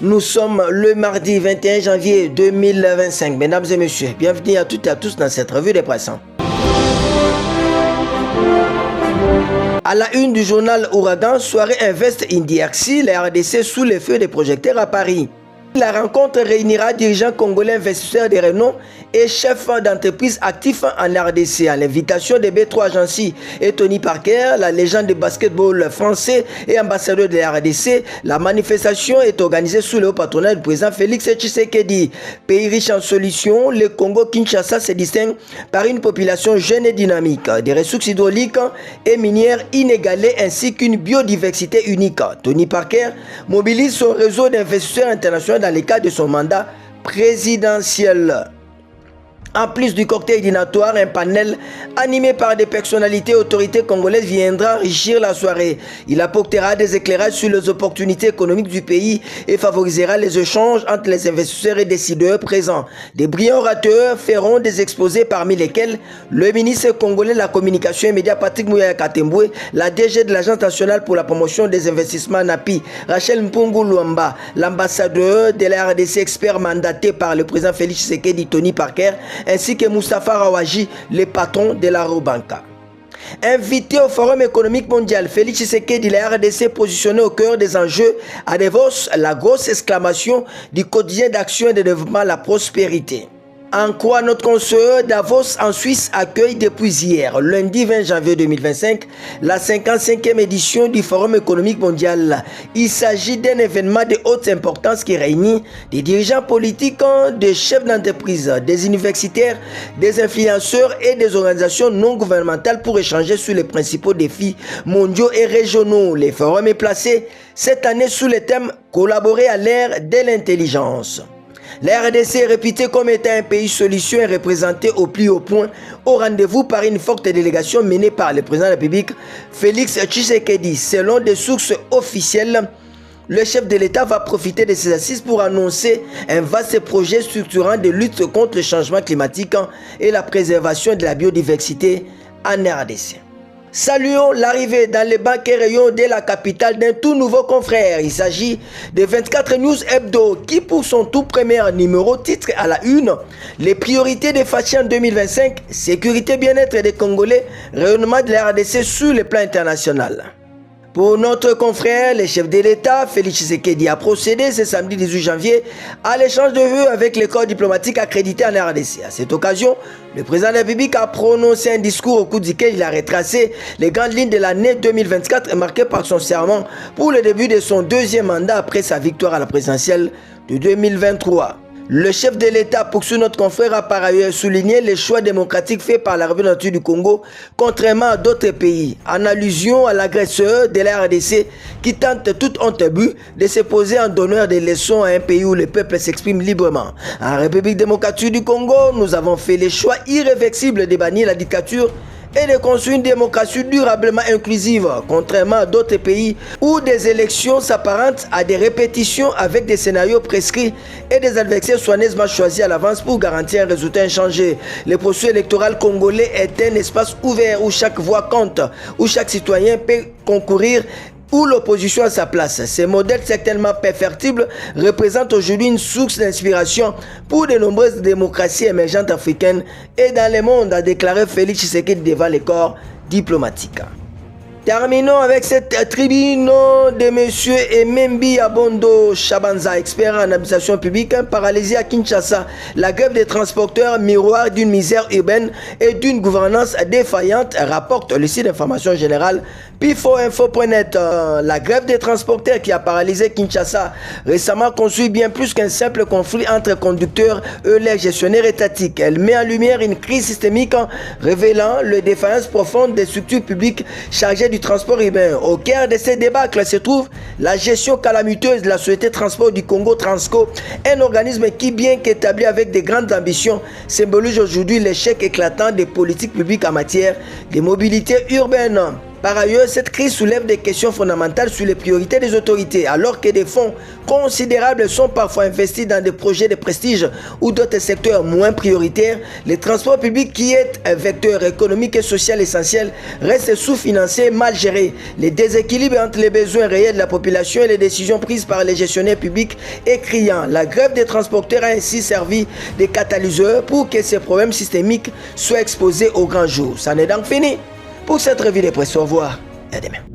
Nous sommes le mardi 21 janvier 2025. Mesdames et messieurs, bienvenue à toutes et à tous dans cette revue des presse. À la une du journal Ouragan, soirée Invest Indiaxi, la RDC sous les feux des projecteurs à Paris. La rencontre réunira dirigeants congolais, investisseurs de renom et chefs d'entreprise actifs en RDC. À l'invitation de B3 Agency et Tony Parker, la légende de basketball français et ambassadeur de la RDC, la manifestation est organisée sous le haut patronat du président Félix Tshisekedi. Pays riche en solutions, le Congo-Kinshasa se distingue par une population jeune et dynamique, des ressources hydrauliques et minières inégalées ainsi qu'une biodiversité unique. Tony Parker mobilise son réseau d'investisseurs internationaux dans le cadre de son mandat présidentiel. En plus du cocktail dînatoire, un panel animé par des personnalités et autorités congolaises viendra enrichir la soirée. Il apportera des éclairages sur les opportunités économiques du pays et favorisera les échanges entre les investisseurs et décideurs présents. Des brillants orateurs feront des exposés parmi lesquels le ministre congolais de la communication et médias Patrick Muyaya Katembwe, la DG de l'Agence nationale pour la promotion des investissements NAPI, Rachel Mpungu Luamba, l'ambassadeur de la RDC expert mandaté par le président Félix Tshisekedi, Tony Parker, ainsi que Moustapha Rawaji, le patron de la Robanka. Invité au Forum économique mondial, Félix Tshisekedi de la RDC positionné au cœur des enjeux à Davos, la grosse exclamation du quotidien d'action et de développement, la prospérité. En quoi notre consoeur Davos en Suisse accueille depuis hier, lundi 20 janvier 2025, la 55e édition du Forum économique mondial. Il s'agit d'un événement de haute importance qui réunit des dirigeants politiques, des chefs d'entreprise, des universitaires, des influenceurs et des organisations non gouvernementales pour échanger sur les principaux défis mondiaux et régionaux. Le forum est placé cette année sous le thème « Collaborer à l'ère de l'intelligence ». La RDC est réputée comme étant un pays solution et représenté au plus haut point au rendez-vous par une forte délégation menée par le président de la République Félix Tshisekedi. Selon des sources officielles, le chef de l'État va profiter de ces assises pour annoncer un vaste projet structurant de lutte contre le changement climatique et la préservation de la biodiversité en RDC. Saluons l'arrivée dans les banquets rayons de la capitale d'un tout nouveau confrère. Il s'agit de 24 News Hebdo qui pour son tout premier numéro titre à la une les priorités des Fachi en 2025, sécurité bien-être des Congolais, rayonnement de la RDC sur le plan international. Pour notre confrère, le chef de l'État, Félix Tshisekedi, a procédé ce samedi 18 janvier à l'échange de vœux avec les corps diplomatiques accrédités en RDC. À cette occasion, le président de la République a prononcé un discours au cours duquel il a retracé les grandes lignes de l'année 2024 marquées par son serment pour le début de son deuxième mandat après sa victoire à la présidentielle de 2023. Le chef de l'État, poursuit notre confrère, a par ailleurs souligné les choix démocratiques faits par la République du Congo, contrairement à d'autres pays, en allusion à l'agresseur de la RDC qui tente toute honte but de se poser en donneur de leçons à un pays où le peuple s'exprime librement. En République démocratique du Congo, nous avons fait le choix irréversible de bannir la dictature et de construire une démocratie durablement inclusive, contrairement à d'autres pays où des élections s'apparentent à des répétitions avec des scénarios prescrits et des adversaires soigneusement choisis à l'avance pour garantir un résultat inchangé. Le processus électoral congolais est un espace ouvert où chaque voix compte, où chaque citoyen peut concourir, où l'opposition a sa place. Ces modèles certainement perfectibles représentent aujourd'hui une source d'inspiration pour de nombreuses démocraties émergentes africaines et dans le monde, a déclaré Félix Tshisekedi devant les corps diplomatiques. Terminons avec cette tribune de M. Emembi Abondo Chabanza, expert en administration publique, paralysé à Kinshasa. La grève des transporteurs, miroir d'une misère urbaine et d'une gouvernance défaillante, rapporte le site d'information générale pifoinfo.net. La grève des transporteurs qui a paralysé Kinshasa récemment construit bien plus qu'un simple conflit entre conducteurs et les gestionnaires étatiques. Elle met en lumière une crise systémique révélant les défaillances profondes des structures publiques chargées du transport urbain. Au cœur de ces débâcles se trouve la gestion calamiteuse de la société transport du Congo Transco, un organisme qui, bien qu'établi avec de grandes ambitions, symbolise aujourd'hui l'échec éclatant des politiques publiques en matière de mobilité urbaine. Par ailleurs, cette crise soulève des questions fondamentales sur les priorités des autorités. Alors que des fonds considérables sont parfois investis dans des projets de prestige ou d'autres secteurs moins prioritaires, les transports publics, qui est un vecteur économique et social essentiel, restent sous-financés et mal gérés. Les déséquilibres entre les besoins réels de la population et les décisions prises par les gestionnaires publics est criant. La grève des transporteurs a ainsi servi de catalyseur pour que ces problèmes systémiques soient exposés au grand jour. Ça n'est donc fini pour cette revue de presse. Au revoir et à demain.